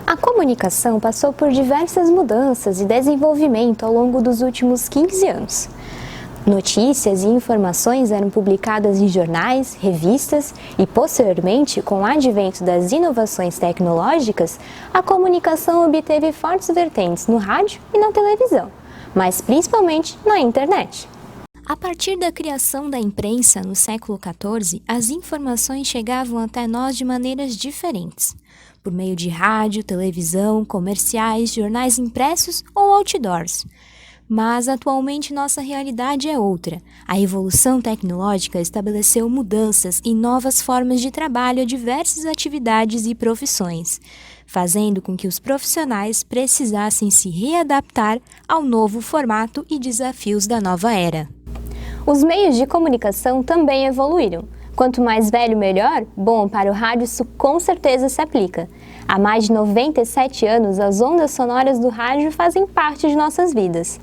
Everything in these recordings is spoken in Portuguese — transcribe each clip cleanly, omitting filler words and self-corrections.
A comunicação passou por diversas mudanças e desenvolvimento ao longo dos últimos 15 anos. Notícias e informações eram publicadas em jornais, revistas e, posteriormente, com o advento das inovações tecnológicas, a comunicação obteve fortes vertentes no rádio e na televisão, mas principalmente na internet. A partir da criação da imprensa no século XIV, as informações chegavam até nós de maneiras diferentes, por meio de rádio, televisão, comerciais, jornais impressos ou outdoors. Mas atualmente nossa realidade é outra. A evolução tecnológica estabeleceu mudanças e novas formas de trabalho a diversas atividades e profissões, fazendo com que os profissionais precisassem se readaptar ao novo formato e desafios da nova era. Os meios de comunicação também evoluíram. Quanto mais velho, melhor? Bom, para o rádio isso com certeza se aplica. Há mais de 97 anos, as ondas sonoras do rádio fazem parte de nossas vidas.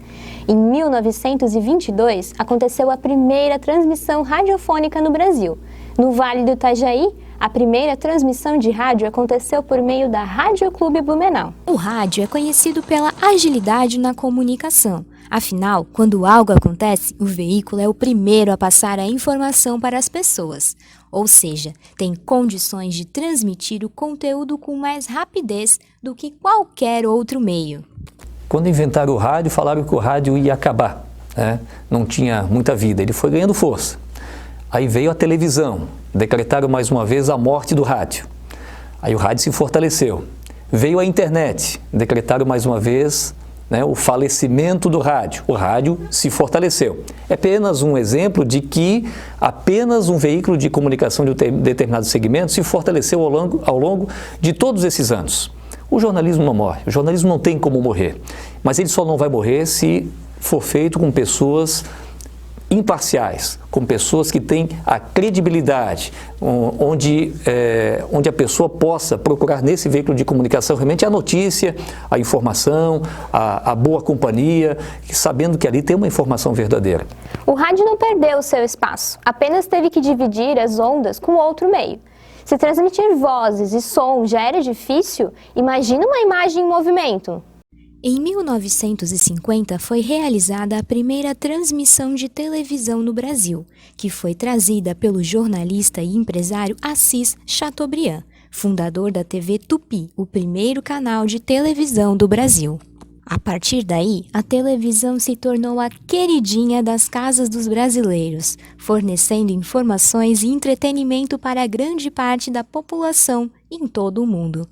Em 1922, aconteceu a primeira transmissão radiofônica no Brasil. No Vale do Itajaí, a primeira transmissão de rádio aconteceu por meio da Rádio Clube Blumenau. O rádio é conhecido pela agilidade na comunicação. Afinal, quando algo acontece, o veículo é o primeiro a passar a informação para as pessoas. Ou seja, tem condições de transmitir o conteúdo com mais rapidez do que qualquer outro meio. Quando inventaram o rádio, falaram que o rádio ia acabar, né? Não tinha muita vida, ele foi ganhando força. Aí veio a televisão, decretaram mais uma vez a morte do rádio. Aí o rádio se fortaleceu. Veio a internet, decretaram mais uma vez, né, o falecimento do rádio. O rádio se fortaleceu. É apenas um exemplo de que apenas um veículo de comunicação de um determinado segmento se fortaleceu ao longo de todos esses anos. O jornalismo não morre, o jornalismo não tem como morrer, mas ele só não vai morrer se for feito com pessoas imparciais, com pessoas que têm a credibilidade, onde a pessoa possa procurar nesse veículo de comunicação realmente a notícia, a informação, a boa companhia, sabendo que ali tem uma informação verdadeira. O rádio não perdeu o seu espaço, apenas teve que dividir as ondas com outro meio. Se transmitir vozes e som já era difícil, imagina uma imagem em movimento. Em 1950 foi realizada a primeira transmissão de televisão no Brasil, que foi trazida pelo jornalista e empresário Assis Chateaubriand, fundador da TV Tupi, o primeiro canal de televisão do Brasil. A partir daí, a televisão se tornou a queridinha das casas dos brasileiros, fornecendo informações e entretenimento para grande parte da população em todo o mundo.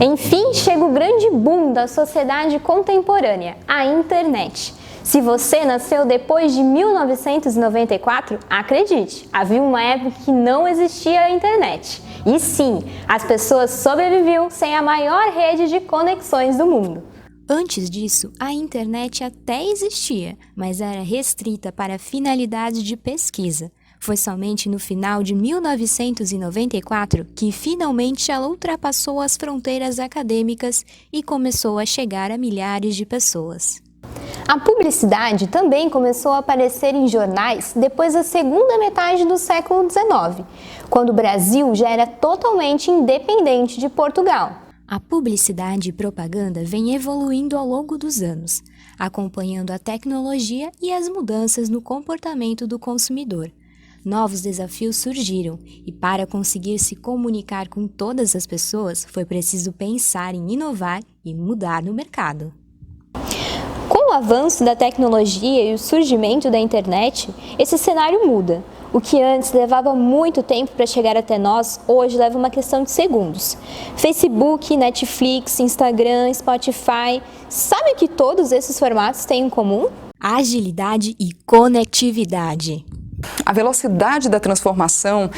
Enfim, chega o grande boom da sociedade contemporânea, a internet. Se você nasceu depois de 1994, acredite, havia uma época que não existia a internet. E sim, as pessoas sobreviviam sem a maior rede de conexões do mundo. Antes disso, a internet até existia, mas era restrita para finalidades de pesquisa. Foi somente no final de 1994 que finalmente ela ultrapassou as fronteiras acadêmicas e começou a chegar a milhares de pessoas. A publicidade também começou a aparecer em jornais depois da segunda metade do século XIX, quando o Brasil já era totalmente independente de Portugal. A publicidade e propaganda vem evoluindo ao longo dos anos, acompanhando a tecnologia e as mudanças no comportamento do consumidor. Novos desafios surgiram e, para conseguir se comunicar com todas as pessoas, foi preciso pensar em inovar e mudar no mercado. Com o avanço da tecnologia e o surgimento da internet, esse cenário muda. O que antes levava muito tempo para chegar até nós, hoje leva uma questão de segundos. Facebook, Netflix, Instagram, Spotify, sabe o que todos esses formatos têm em comum? Agilidade e conectividade. A velocidade da transformação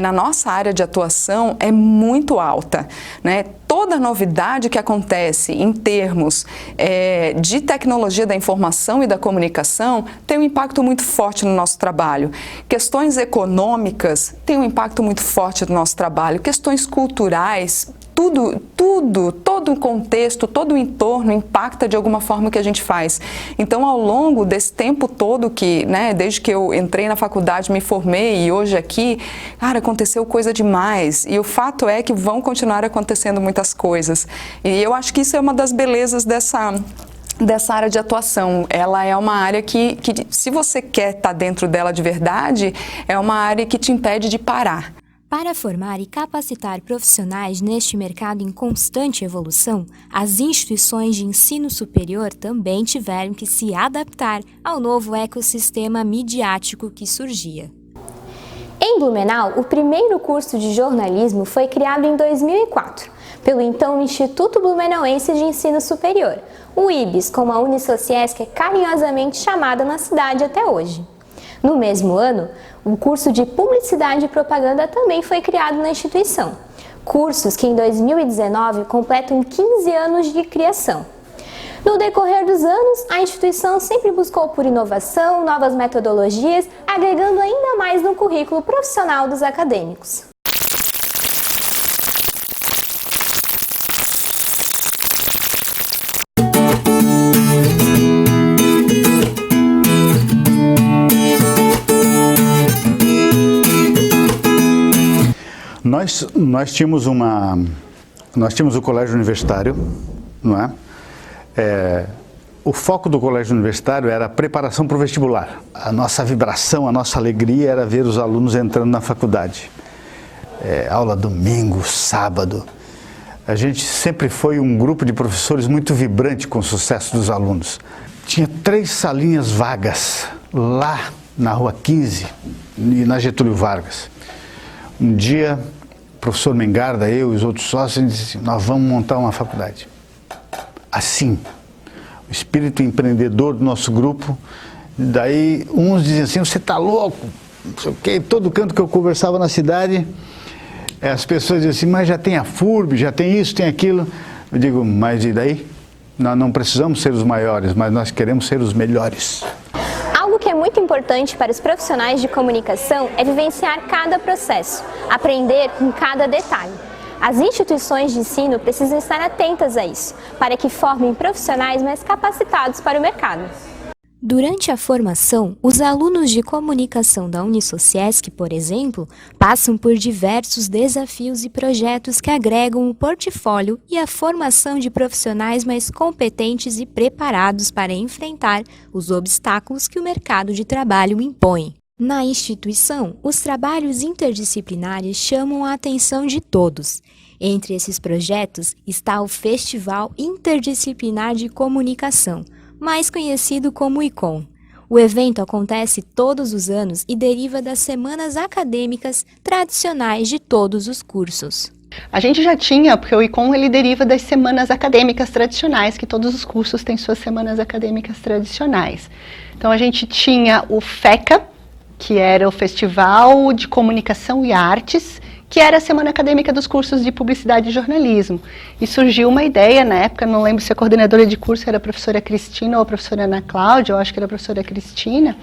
na nossa área de atuação é muito alta, né? Toda novidade que acontece em termos de tecnologia da informação e da comunicação tem um impacto muito forte no nosso trabalho. Questões econômicas têm um impacto muito forte no nosso trabalho. Questões culturais, todo o contexto, todo o entorno impacta de alguma forma o que a gente faz. Então, ao longo desse tempo todo que, né, desde que eu entrei na faculdade, me formei e hoje aqui, cara, aconteceu coisa demais. E o fato é que vão continuar acontecendo muitas coisas. coisas. E eu acho que isso é uma das belezas dessa área de atuação. Ela é uma área que se você quer estar dentro dela de verdade, é uma área que te impede de parar. Para formar e capacitar profissionais neste mercado em constante evolução, as instituições de ensino superior também tiveram que se adaptar ao novo ecossistema midiático que surgia. Em Blumenau, o primeiro curso de jornalismo foi criado em 2004, pelo então Instituto Blumenauense de Ensino Superior, o IBS, como a Unisociesc é carinhosamente chamada na cidade até hoje. No mesmo ano, o curso de Publicidade e Propaganda também foi criado na instituição, cursos que em 2019 completam 15 anos de criação. No decorrer dos anos, a instituição sempre buscou por inovação, novas metodologias, agregando ainda mais no currículo profissional dos acadêmicos. Nós tínhamos o colégio universitário, não é? O foco do colégio universitário era a preparação para o vestibular. A nossa vibração, a nossa alegria era ver os alunos entrando na faculdade. Aula domingo, sábado. A gente sempre foi um grupo de professores muito vibrante com o sucesso dos alunos. Tinha 3 salinhas vagas lá na Rua 15 e na Getúlio Vargas. Um dia, o professor Mengarda, eu e os outros sócios, disse: nós vamos montar uma faculdade. Assim, o espírito empreendedor do nosso grupo. Daí uns diziam assim: você está louco? Não sei o quê. Todo canto que eu conversava na cidade, as pessoas diziam assim: mas já tem a FURB, já tem isso, tem aquilo. Eu digo: mas e daí? Nós não precisamos ser os maiores, mas nós queremos ser os melhores. Algo que é muito importante para os profissionais de comunicação é vivenciar cada processo, aprender com cada detalhe. As instituições de ensino precisam estar atentas a isso, para que formem profissionais mais capacitados para o mercado. Durante a formação, os alunos de comunicação da Unisociesc, por exemplo, passam por diversos desafios e projetos que agregam o portfólio e a formação de profissionais mais competentes e preparados para enfrentar os obstáculos que o mercado de trabalho impõe. Na instituição, os trabalhos interdisciplinares chamam a atenção de todos. Entre esses projetos está o Festival Interdisciplinar de Comunicação, mais conhecido como ICOM. O evento acontece todos os anos e deriva das semanas acadêmicas tradicionais de todos os cursos. A gente já tinha, porque o ICOM ele deriva das semanas acadêmicas tradicionais, que todos os cursos têm suas semanas acadêmicas tradicionais. Então a gente tinha o FECA, que era o Festival de Comunicação e Artes, que era a Semana Acadêmica dos Cursos de Publicidade e Jornalismo. E surgiu uma ideia na época, não lembro se a coordenadora de curso era a professora Cristina ou a professora Ana Cláudia, eu acho que era a professora Cristina.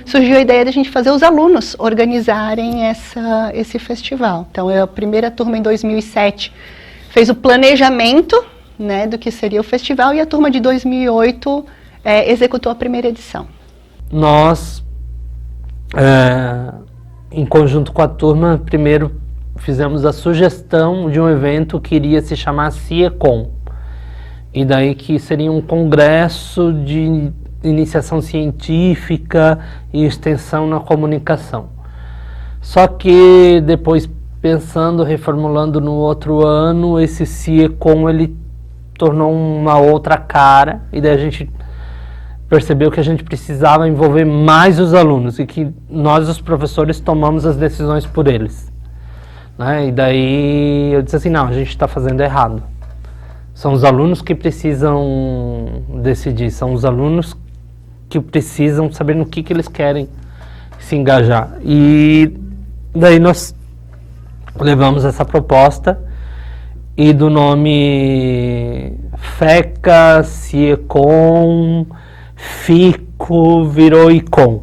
Surgiu a ideia de a gente fazer os alunos organizarem esse festival. Então, a primeira turma em 2007 fez o planejamento, né, do que seria o festival, e a turma de 2008 executou a primeira edição. Nós, em conjunto com a turma, primeiro fizemos a sugestão de um evento que iria se chamar CIECOM, e daí que seria um congresso de iniciação científica e extensão na comunicação. Só que depois, pensando, reformulando no outro ano, esse CIECOM ele tornou uma outra cara, e daí a gente percebeu que a gente precisava envolver mais os alunos e que nós, os professores, tomamos as decisões por eles. Né? E daí eu disse assim: não, a gente está fazendo errado. São os alunos que precisam decidir, são os alunos que precisam saber no que eles querem se engajar. E daí nós levamos essa proposta, e do nome FECA, CIECOM, FICO, virou ICOM.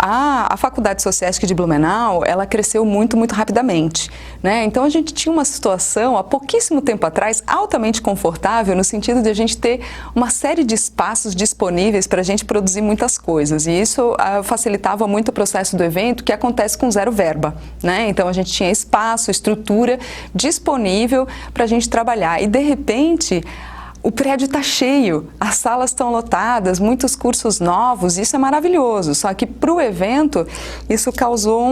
a Faculdade Sociesc de Blumenau, ela cresceu muito rapidamente, né? Então a gente tinha uma situação, há pouquíssimo tempo atrás, altamente confortável, no sentido de a gente ter uma série de espaços disponíveis para a gente produzir muitas coisas. E isso facilitava muito o processo do evento, que acontece com zero verba, né? Então a gente tinha espaço, estrutura disponível para a gente trabalhar. E de repente, o prédio está cheio, as salas estão lotadas, muitos cursos novos, isso é maravilhoso. Só que para o evento, isso causou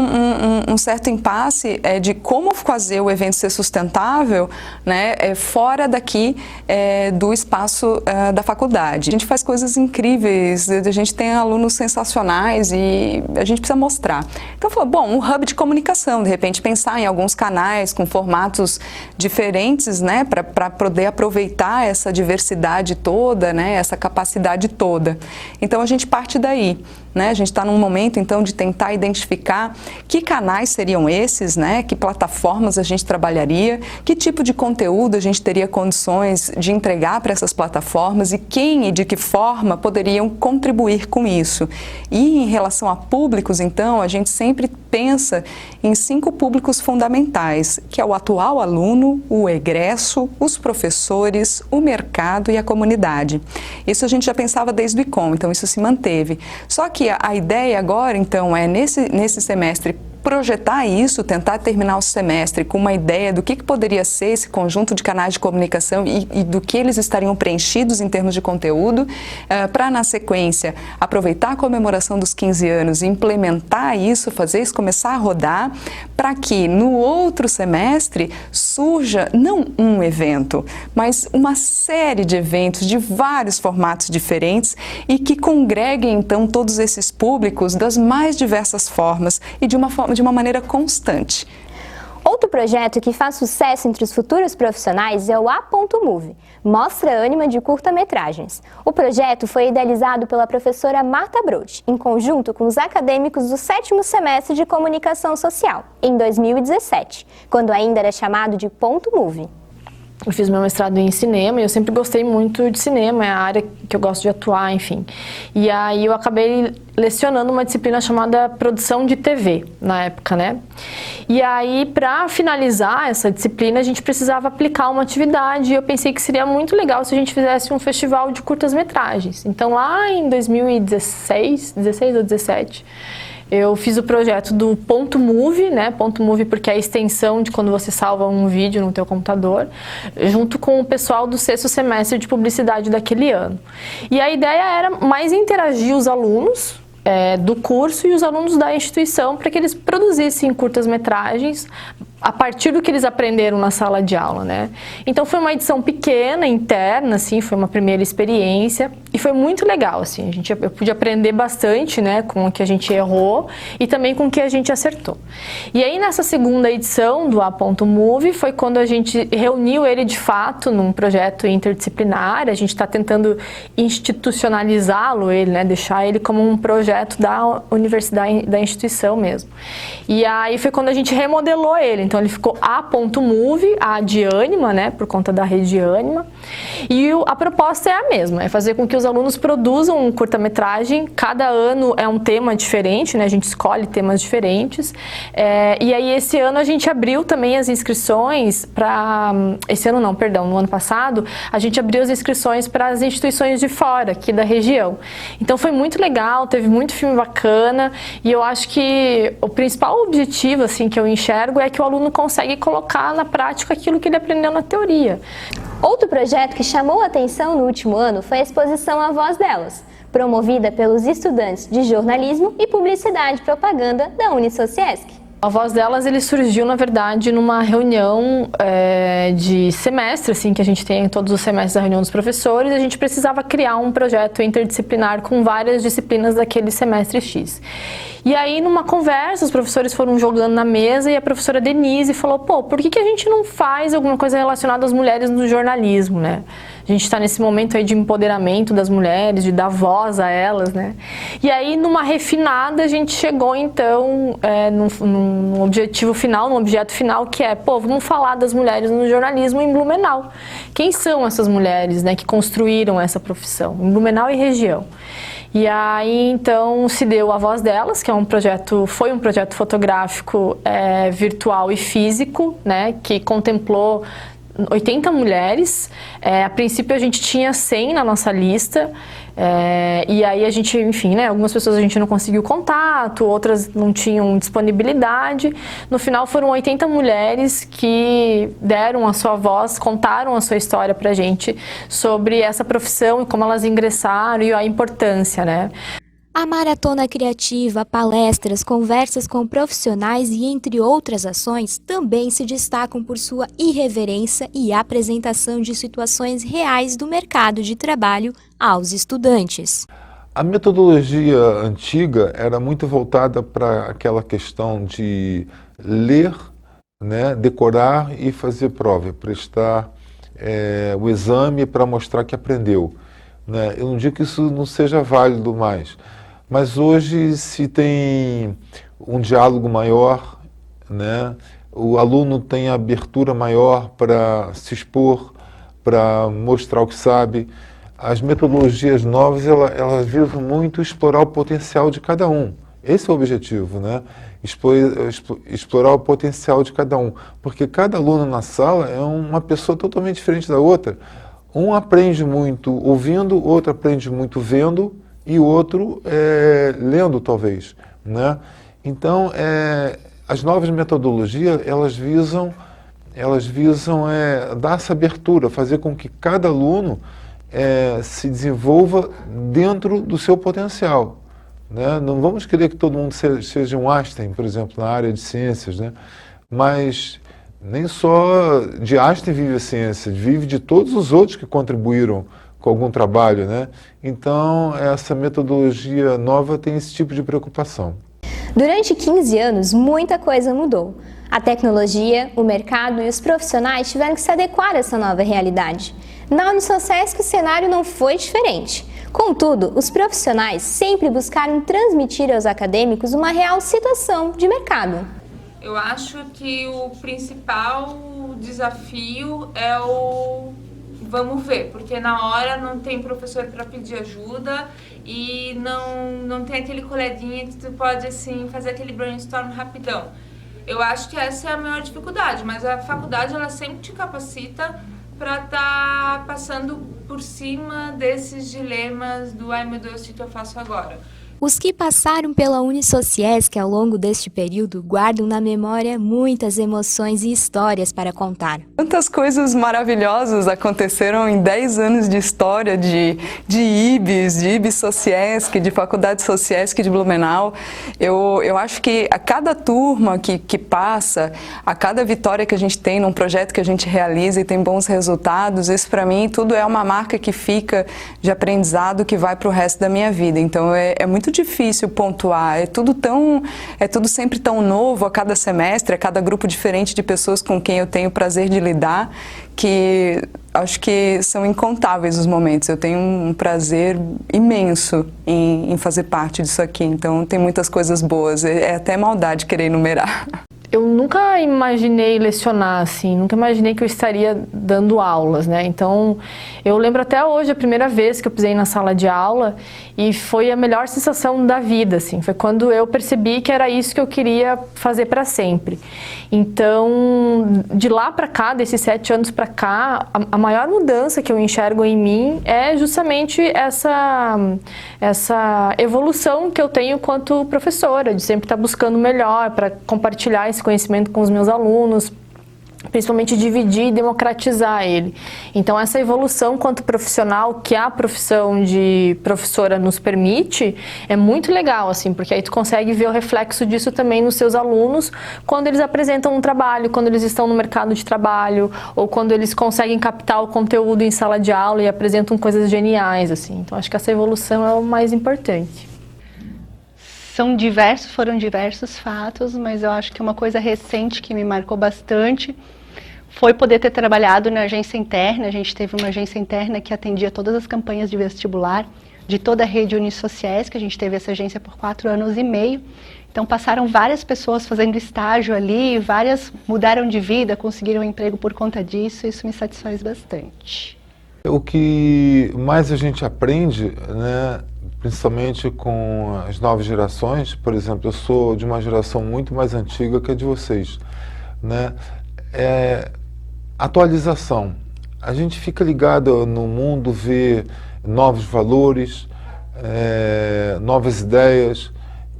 um certo impasse de como fazer o evento ser sustentável, né, fora daqui do espaço da faculdade. A gente faz coisas incríveis, a gente tem alunos sensacionais e a gente precisa mostrar. Então falou, bom, um hub de comunicação, de repente pensar em alguns canais com formatos diferentes, né, para poder aproveitar essa diversidade toda, né, essa capacidade toda. Então a gente parte daí, né? A gente está num momento então de tentar identificar que canais seriam esses, né, que plataformas a gente trabalharia, que tipo de conteúdo a gente teria condições de entregar para essas plataformas e quem e de que forma poderiam contribuir com isso. E em relação a públicos, então, a gente sempre pensa em 5 públicos fundamentais, que é o atual aluno, o egresso, os professores, o mercado e a comunidade. Isso a gente já pensava desde o ICOM, então isso se manteve. Só que a ideia agora, então, é nesse semestre projetar isso, tentar terminar o semestre com uma ideia do que poderia ser esse conjunto de canais de comunicação e do que eles estariam preenchidos em termos de conteúdo, para na sequência aproveitar a comemoração dos 15 anos e implementar isso, fazer isso começar a rodar, para que no outro semestre surja não um evento, mas uma série de eventos de vários formatos diferentes e que congreguem então todos esses públicos das mais diversas formas e de uma maneira constante. Outro projeto que faz sucesso entre os futuros profissionais é o A.Move, Mostra Ânima de Curta-Metragens. O projeto foi idealizado pela professora Marta Brode, em conjunto com os acadêmicos do 7º semestre de Comunicação Social, em 2017, quando ainda era chamado de Move. Eu fiz meu mestrado em cinema e eu sempre gostei muito de cinema, é a área que eu gosto de atuar, enfim. E aí eu acabei lecionando uma disciplina chamada Produção de TV, na época, né? E aí, para finalizar essa disciplina, a gente precisava aplicar uma atividade e eu pensei que seria muito legal se a gente fizesse um festival de curtas-metragens. Então, lá em 2016 ou 2017, eu fiz o projeto do .move, né? .move porque é a extensão de quando você salva um vídeo no teu computador, junto com o pessoal do 6º semestre de publicidade daquele ano. E a ideia era mais interagir os alunos do curso e os alunos da instituição para que eles produzissem curtas-metragens a partir do que eles aprenderam na sala de aula, né? Então foi uma edição pequena, interna, assim, foi uma primeira experiência e foi muito legal, assim, eu pude aprender bastante, né, com o que a gente errou e também com o que a gente acertou. E aí nessa segunda edição do A.Move foi quando a gente reuniu ele de fato num projeto interdisciplinar, a gente está tentando institucionalizá-lo, né, deixar ele como um projeto da universidade, da instituição mesmo. E aí foi quando a gente remodelou ele. Então ele ficou A.Move, A de Ânima, né, por conta da rede Ânima. E a proposta é a mesma, é fazer com que os alunos produzam um curta-metragem. Cada ano é um tema diferente, né, a gente escolhe temas diferentes. E aí esse ano a gente abriu também as inscrições para... Esse ano não, perdão, no ano passado, a gente abriu as inscrições para as instituições de fora, aqui da região. Então foi muito legal, teve muito filme bacana e eu acho que o principal objetivo, assim, que eu enxergo é que o aluno consegue colocar na prática aquilo que ele aprendeu na teoria. Outro projeto que chamou a atenção no último ano foi a exposição A Voz Delas, promovida pelos estudantes de jornalismo e publicidade e propaganda da Unisociesc. A Voz Delas, ele surgiu, na verdade, numa reunião de semestre, assim, que a gente tem em todos os semestres da reunião dos professores, a gente precisava criar um projeto interdisciplinar com várias disciplinas daquele semestre X. E aí, numa conversa, os professores foram jogando na mesa e a professora Denise falou, pô, por que a gente não faz alguma coisa relacionada às mulheres no jornalismo, né? A gente está nesse momento aí de empoderamento das mulheres, de dar voz a elas, né? E aí, numa refinada, a gente chegou, então, num objetivo final, num objeto final, que é, pô, vamos falar das mulheres no jornalismo em Blumenau. Quem são essas mulheres, né, que construíram essa profissão? Em Blumenau e região. E aí, então, se deu A Voz Delas, que foi um projeto fotográfico virtual e físico, né, que contemplou 80 mulheres. A princípio, a gente tinha 100 na nossa lista. E aí a gente, enfim, né, algumas pessoas a gente não conseguiu contato, outras não tinham disponibilidade. No final foram 80 mulheres que deram a sua voz, contaram a sua história pra gente sobre essa profissão e como elas ingressaram e a importância, né? A Maratona Criativa, palestras, conversas com profissionais e entre outras ações também se destacam por sua irreverência e apresentação de situações reais do mercado de trabalho aos estudantes. A metodologia antiga era muito voltada para aquela questão de ler, né, decorar e fazer prova, prestar o exame para mostrar que aprendeu, né? Eu não digo que isso não seja válido mais, mas hoje se tem um diálogo maior, né? O aluno tem abertura maior para se expor, para mostrar o que sabe. As metodologias novas, elas visam muito explorar o potencial de cada um. Esse é o objetivo, né? Explorar o potencial de cada um. Porque cada aluno na sala é uma pessoa totalmente diferente da outra. Um aprende muito ouvindo, outro aprende muito vendo e o outro lendo, talvez, né? Então, as novas metodologias, elas visam dar essa abertura, fazer com que cada aluno se desenvolva dentro do seu potencial, né? Não vamos querer que todo mundo seja um Einstein, por exemplo, na área de ciências, né? Mas nem só de Einstein vive a ciência, vive de todos os outros que contribuíram com algum trabalho, né? Então, essa metodologia nova tem esse tipo de preocupação. Durante 15 anos, muita coisa mudou. A tecnologia, o mercado e os profissionais tiveram que se adequar a essa nova realidade. Na Unisociesc, o cenário não foi diferente. Contudo, os profissionais sempre buscaram transmitir aos acadêmicos uma real situação de mercado. Eu acho que o principal desafio é o vamos ver, porque na hora não tem professor para pedir ajuda e não tem aquele coleguinha que tu pode assim fazer aquele brainstorm rapidão. Eu acho que essa é a maior dificuldade, mas a faculdade ela sempre te capacita para estar passando por cima desses dilemas do ai meu Deus, o que eu faço agora? Os que passaram pela Unisociesc ao longo deste período guardam na memória muitas emoções e histórias para contar. Quantas coisas maravilhosas aconteceram em 10 anos de história de IBS Sociesc, de Faculdade Sociesc de Blumenau. Eu acho que a cada turma que passa, a cada vitória que a gente tem num projeto que a gente realiza e tem bons resultados, isso para mim tudo é uma marca que fica de aprendizado que vai para o resto da minha vida. Então é muito difícil pontuar, é tudo sempre tão novo a cada semestre, a cada grupo diferente de pessoas com quem eu tenho o prazer de lidar, que acho que são incontáveis os momentos. Eu tenho um prazer imenso em fazer parte disso aqui, então tem muitas coisas boas, é até maldade querer enumerar. Eu nunca imaginei lecionar, assim, nunca imaginei que eu estaria dando aulas, né? Então, eu lembro até hoje a primeira vez que eu pisei na sala de aula e foi a melhor sensação da vida, assim. Foi quando eu percebi que era isso que eu queria fazer para sempre. Então, de lá para cá, desses 7 anos para cá, a maior mudança que eu enxergo em mim é justamente essa evolução que eu tenho quanto professora, de sempre estar buscando o melhor para compartilhar esse conhecimento com os meus alunos, principalmente dividir e democratizar ele. Então essa evolução quanto profissional que a profissão de professora nos permite é muito legal, assim, porque aí tu consegue ver o reflexo disso também nos seus alunos quando eles apresentam um trabalho, quando eles estão no mercado de trabalho ou quando eles conseguem captar o conteúdo em sala de aula e apresentam coisas geniais, assim. Então acho que essa evolução é o mais importante. Foram diversos fatos, mas eu acho que uma coisa recente que me marcou bastante foi poder ter trabalhado na agência interna. A gente teve uma agência interna que atendia todas as campanhas de vestibular de toda a rede Unisociesc. A gente teve essa agência por 4 anos e meio. Então passaram várias pessoas fazendo estágio ali, várias mudaram de vida, conseguiram um emprego por conta disso. Isso me satisfaz bastante. O que mais a gente aprende, né, principalmente com as novas gerações, por exemplo, eu sou de uma geração muito mais antiga que a de vocês, né, é atualização. A gente fica ligado no mundo, vê novos valores, novas ideias,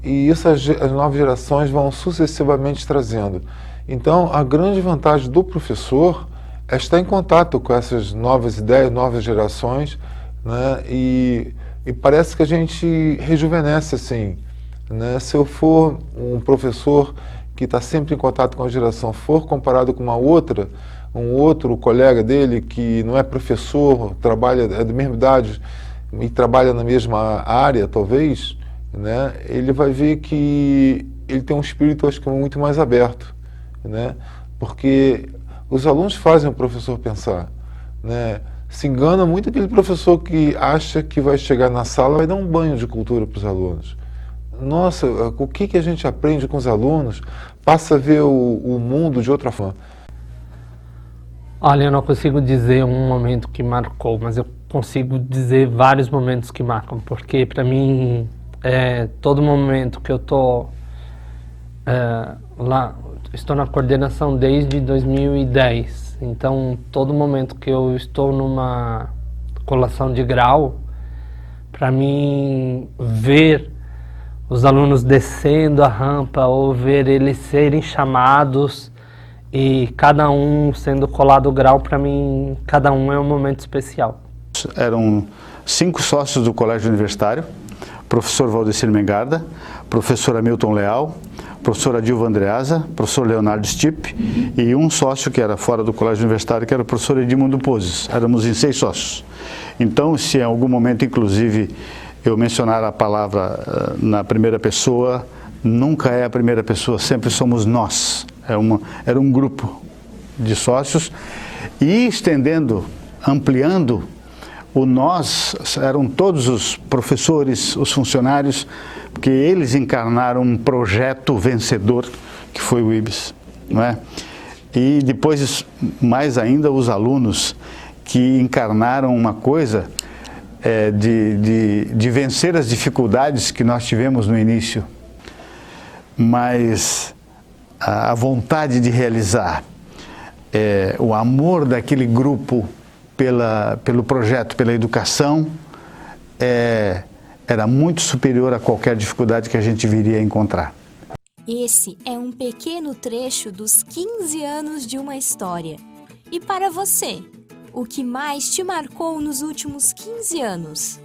e isso as novas gerações vão sucessivamente trazendo. Então, a grande vantagem do professor é estar em contato com essas novas ideias, novas gerações, né? E parece que a gente rejuvenesce assim, né? Se eu for um professor que está sempre em contato com a geração, for comparado com um outro colega dele que não é professor, é da mesma idade e trabalha na mesma área, talvez, né? Ele vai ver que ele tem um espírito, acho que muito mais aberto, né? Porque os alunos fazem o professor pensar, né? Se engana muito aquele professor que acha que vai chegar na sala e vai dar um banho de cultura para os alunos. Nossa, o que a gente aprende com os alunos passa a ver o mundo de outra forma. Olha, eu não consigo dizer um momento que marcou, mas eu consigo dizer vários momentos que marcam, porque para mim, todo momento que eu estou lá, estou na coordenação desde 2010, então todo momento que eu estou numa colação de grau, para mim ver os alunos descendo a rampa ou ver eles serem chamados e cada um sendo colado o grau, para mim cada um é um momento especial. Eram 5 sócios do Colégio Universitário: professor Valdecir Mengarda, professor Hamilton Leal, professora Dilva Andreasa, professor Leonardo Stipp e um sócio que era fora do Colégio Universitário, que era o professor Edmundo Poses. Éramos em 6 sócios. Então, se em algum momento, inclusive, eu mencionar a palavra na primeira pessoa, nunca é a primeira pessoa, sempre somos nós. Era um grupo de sócios e estendendo, ampliando, o nós eram todos os professores, os funcionários, porque eles encarnaram um projeto vencedor, que foi o IBS, não é? E depois, mais ainda, os alunos que encarnaram uma coisa de vencer as dificuldades que nós tivemos no início, mas a vontade de realizar, o amor daquele grupo pelo projeto, pela educação, era muito superior a qualquer dificuldade que a gente viria a encontrar. Esse é um pequeno trecho dos 15 anos de uma história. E para você, o que mais te marcou nos últimos 15 anos?